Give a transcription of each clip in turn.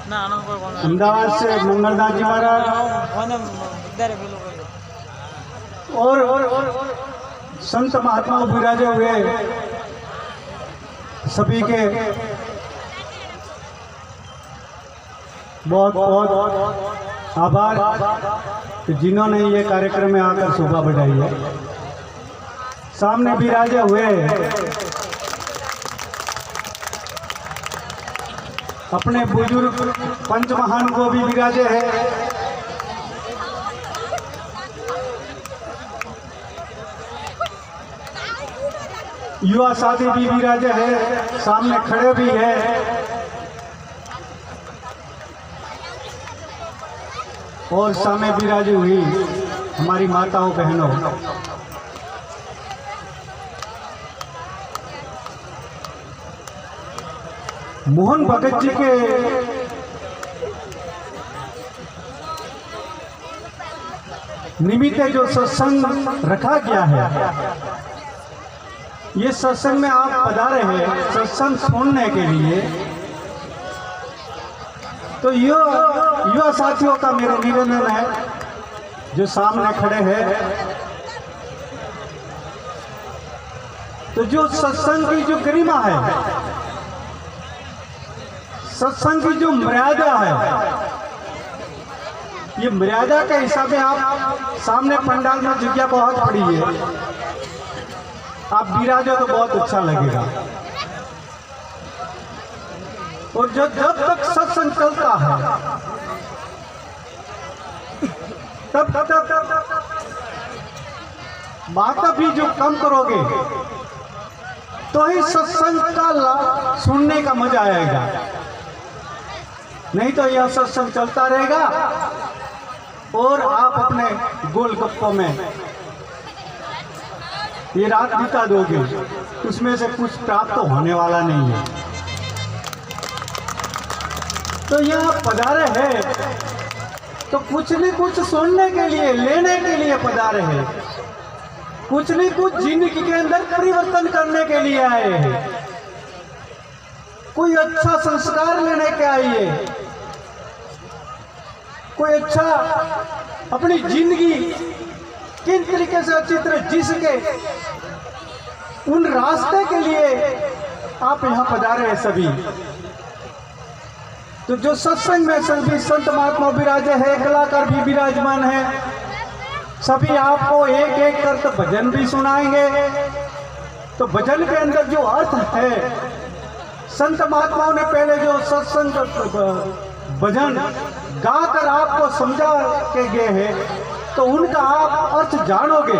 अहमदाबाद से मंगलदास जी महाराज और संत महात्मा विराजे हुए सभी के बहुत बहुत आभार जिन्होंने ये कार्यक्रम में आकर शोभा बढ़ाई है। सामने विराजे हुए अपने बुजुर्ग पंचमहान को भी विराजे हैं। युवा साथी भी विराजे हैं, सामने खड़े भी हैं और सामने विराजी हुई हमारी माताओं बहनों। मोहन भगत जी के निमित्त जो सत्संग रखा गया है, ये सत्संग में आप पधारे हैं सत्संग सुनने के लिए, तो युवा साथियों का मेरा निवेदन है जो सामने खड़े हैं, तो जो सत्संग की जो गरिमा है, सत्संग की जो मर्यादा है, ये मर्यादा के हिसाब से आप सामने पंडाल में जगह बहुत पड़ी है, आप विराजो तो बहुत अच्छा लगेगा। और जब तक सत्संग चलता है तब बात भी जो कम करोगे तो ही सत्संग का सुनने का मजा आएगा, नहीं तो यह सत्संग चलता रहेगा और आप अपने गोलगप्पों में ये रात बिता दोगे, उसमें से कुछ प्राप्त तो होने वाला नहीं है। तो यहाँ पधारे हैं तो कुछ न कुछ सुनने के लिए, लेने के लिए पधारे हैं, कुछ न कुछ जिंदगी के अंदर परिवर्तन करने के लिए आए हैं, कोई अच्छा संस्कार लेने के आइए, कोई अच्छा अपनी जिंदगी किन तरीके से अच्छी तरह जी सके, उन रास्ते के लिए आप यहाँ पधारे हैं सभी। तो जो सत्संग में सभी संत महात्मा विराजे हैं, कलाकार भी विराजमान है, सभी आपको एक एक कर तो भजन भी सुनाएंगे। तो भजन के अंदर जो अर्थ है, संत महात्माओं ने पहले जो सत्संग भजन गाकर आपको समझा के गए हैं, तो उनका आप अर्थ जानोगे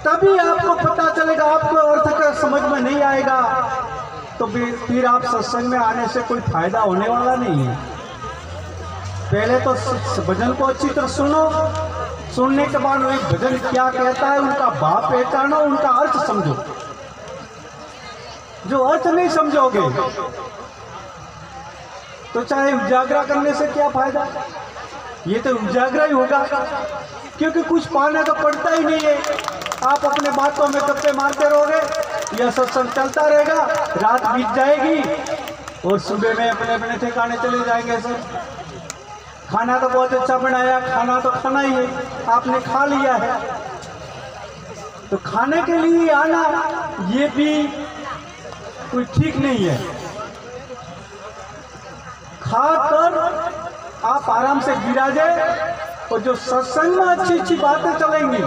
तभी आपको पता चलेगा। आपको अर्थ का समझ में नहीं आएगा तो फिर आप सत्संग में आने से कोई फायदा होने वाला नहीं है। पहले तो भजन को अच्छी तरह सुनो, सुनने के बाद वही भजन क्या कहता है उनका भाव पहचानो, उनका अर्थ समझो। जो अर्थ नहीं समझोगे तो चाहे उजागरा करने से क्या फायदा, ये तो उजागरा ही होगा, क्योंकि कुछ पाना तो पड़ता ही नहीं है। आप अपने बातों में गप्पे मारते रहोगे, यह सत्संग चलता रहेगा, रात बीत जाएगी और सुबह में अपने अपने ठिकाने चले जाएंगे। सर खाना तो बहुत अच्छा बनाया, खाना तो खाना ही है, आपने खा लिया है, तो खाने के लिए आना ये भी कोई ठीक नहीं है। खाकर आप आराम से विराजे और जो सत्संग में अच्छी अच्छी बातें चलेंगी,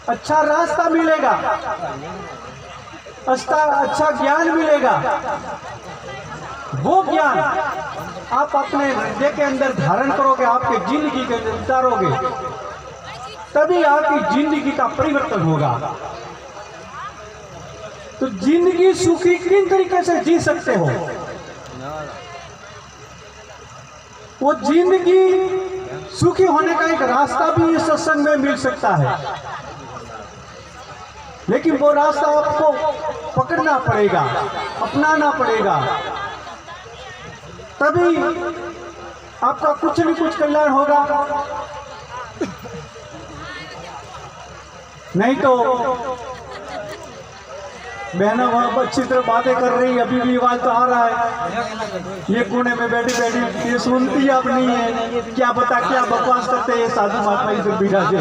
अच्छा रास्ता मिलेगा, अच्छा ज्ञान मिलेगा, वो ज्ञान आप अपने हृदय के अंदर धारण करोगे, आपके जिंदगी के अंदर उतारोगे, तभी आपकी जिंदगी का परिवर्तन होगा। तो जिंदगी सुखी किन तरीके से जी सकते हो, वो जिंदगी सुखी होने का एक रास्ता भी इस सत्संग में मिल सकता है, लेकिन वो रास्ता आपको पकड़ना पड़ेगा, अपनाना पड़ेगा, तभी आपका कुछ न कुछ कल्याण होगा। नहीं तो बहना वहाँ अच्छी तरह बातें कर रही है, अभी भी आवाज तो आ रहा है। ये कोने में बैठी बैठी ये सुनती अब नहीं है, क्या बता क्या बकवास करते हैं साधु महात्मा इधर बिराजे,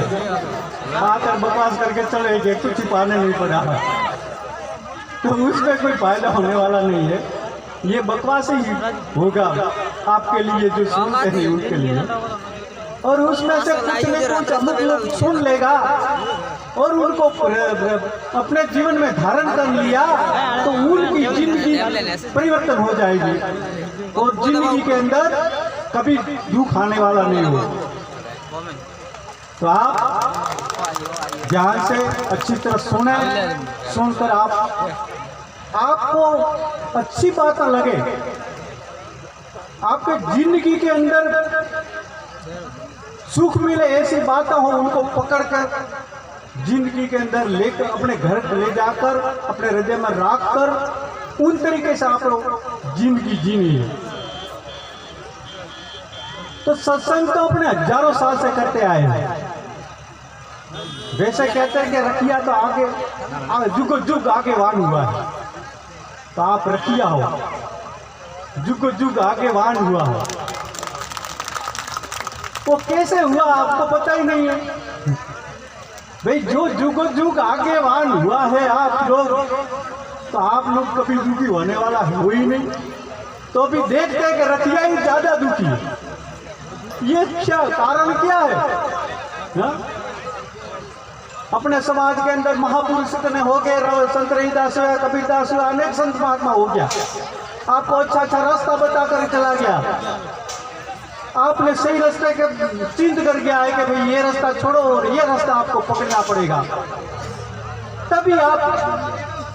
आकर बकवास करके चले गए, कुछ छिपाने नहीं पड़ा। तो उसमें कोई फायदा होने वाला नहीं है, ये बकवास ही होगा आपके लिए जो सुनते हैं उनके लिए। और उसमें से कुछ न कुछ अमुक लोग सुन लेगा और उनको अपने जीवन में धारण कर लिया तो उनकी जिंदगी परिवर्तन हो जाएगी और जिंदगी के अंदर कभी दुख आने वाला नहीं हो। तो आप ध्यान से अच्छी तरह सुने, सुनकर आपको अच्छी बात लगे, आपके जिंदगी के अंदर सुख मिले, ऐसी बातें हो उनको पकड़कर जिंदगी के अंदर लेकर अपने घर ले जाकर अपने हृदय में रख कर उन तरीके से आप लोग जिंदगी जीनी है। तो सत्संग तो अपने हजारों साल से करते आए हैं। वैसे कहते हैं कि रखिया तो आगे जुग जुग आगे वान हुआ है, तो आप रखिया हो, जुग जुग आगे वान हुआ हो। वो कैसे हुआ आपको पता ही नहीं है भाई। जो जुग जुग आगे वान हुआ है आप लोग, तो आप लोग कभी दुखी होने वाला है ही नहीं। तो अभी देखते हैं कि रखिया ही ज्यादा दुखी है, ये क्या कारण क्या है हा? अपने समाज के अंदर महापुरुष इतने हो गए, संत रविदास हुआ, कबीरदास हुआ, अनेक संत महात्मा हो गया, आपको अच्छा अच्छा रास्ता बताकर चला गया, आपने सही रास्ते के चिंत कर गया है कि भाई ये रास्ता छोड़ो और ये रास्ता आपको पकड़ना पड़ेगा, तभी आप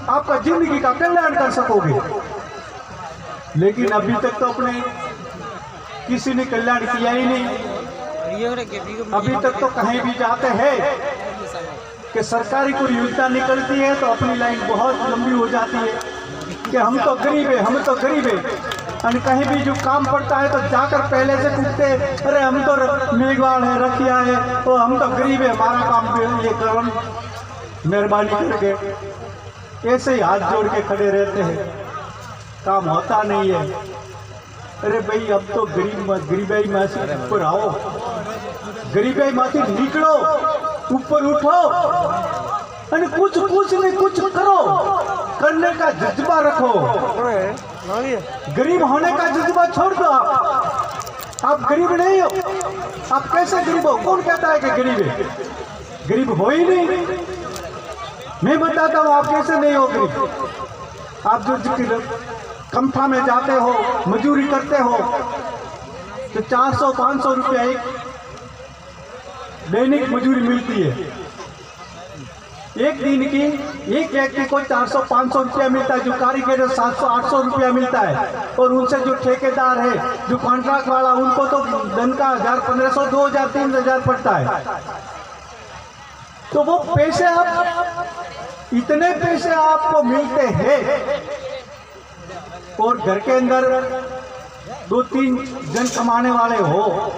आपका जिंदगी का कल्याण कर सकोगे। लेकिन अभी तक तो अपने किसी ने कल्याण किया ही नहीं। अभी तक तो कहीं भी जाते हैं कि सरकारी कोई योजना निकलती है तो अपनी लाइन बहुत लंबी हो जाती है कि हम तो गरीब है, हम तो गरीब है। और कहीं भी जो काम पड़ता है तो जाकर पहले से पूछते, अरे हम तो मेघवाड़ है, रखिया है, तो हम तो गरीब है, हमारा काम ये करो मेहरबानी करके। ऐसे ही हाथ जोड़ के खड़े रहते हैं, काम होता नहीं है। अरे भाई अब तो गरीबाई में से ऊपर आओ, गरीबाई में से निकलो, ऊपर उठो और कुछ नहीं कुछ करो, करने का जज्बा रखो। गरीब होने का जज्बा छोड़ दो। आप गरीब नहीं हो, आप कैसे गरीब हो? कौन कहता है कि गरीब है? गरीब हो ही नहीं। मैं बताता हूँ आप कैसे नहीं हो गरीब। आप जो कमठा में जाते हो, मजदूरी करते हो, तो 400-500 रुपया एक दैनिक मजदूरी मिलती है। एक दिन की एक व्यक्ति को 400-500 रुपया मिलता है, जो कारीगर 700-800 रुपया मिलता है, और उनसे जो ठेकेदार है, जो कॉन्ट्रैक्ट वाला, उनको तो दिन का 1000-1500, 2000-3000 पड़ता है। तो वो पैसे इतने पैसे आपको मिलते हैं और घर के अंदर 2-3 जन कमाने वाले हो,